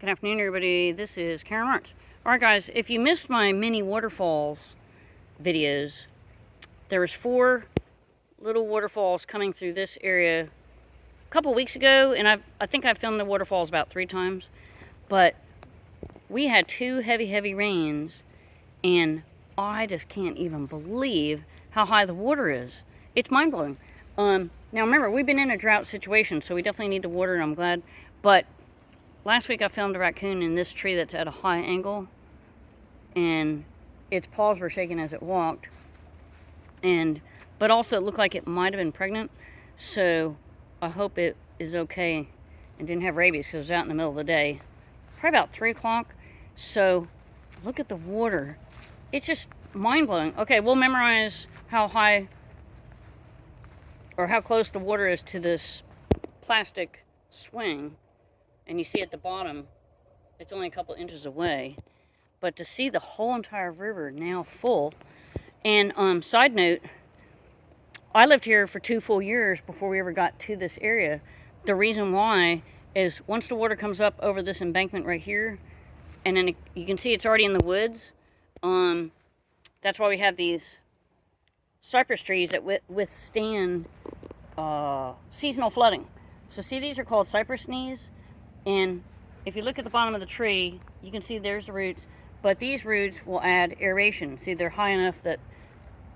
Good afternoon, everybody. This is Karen Martz. Alright guys, if you missed my mini waterfalls videos, there was 4 little waterfalls coming through this area a couple weeks ago, and I think I filmed the waterfalls about 3 times, but we had 2 heavy rains, and I just can't even believe how high the water is. It's mind-blowing. Now remember, we've been in a drought situation, so we definitely need to water, and I'm glad, but last week I filmed a raccoon in this tree that's at a high angle, and its paws were shaking as it walked, but also it looked like it might have been pregnant, so I hope it is okay and didn't have rabies because it was out in the middle of the day. Probably about 3 o'clock, so look at the water. It's just mind-blowing. Okay, we'll memorize how high or how close the water is to this plastic swing. And you see at the bottom, it's only a couple inches away. But to see the whole entire river now full. And side note, I lived here for 2 full years before we ever got to this area. The reason why is once the water comes up over this embankment right here, and then you can see it's already in the woods. That's why we have these cypress trees that withstand seasonal flooding. So see, these are called cypress knees. And if you look at the bottom of the tree, you can see there's the roots, but these roots will add aeration. See, they're high enough that,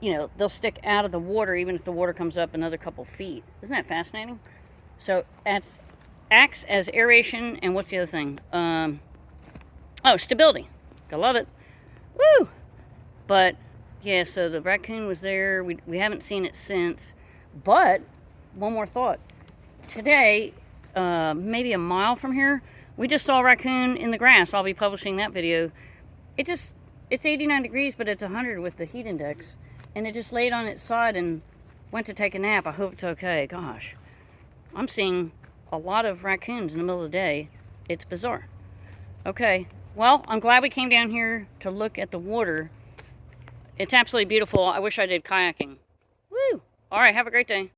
you know, they'll stick out of the water even if the water comes up another couple feet. Isn't that fascinating? So that acts as aeration, and what's the other thing? Oh, stability. I love it. Woo! But yeah, so the raccoon was there. We haven't seen it since. But one more thought. Today, maybe a mile from here, we just saw a raccoon in the grass. I'll be publishing that video. It's 89 degrees, but it's 100 with the heat index, and it just laid on its side and went to take a nap. I hope it's okay. Gosh, I'm seeing a lot of raccoons in the middle of the day. It's bizarre. Okay, well, I'm glad we came down here to look at the water. It's absolutely beautiful. I wish I did kayaking. Woo! All right, have a great day.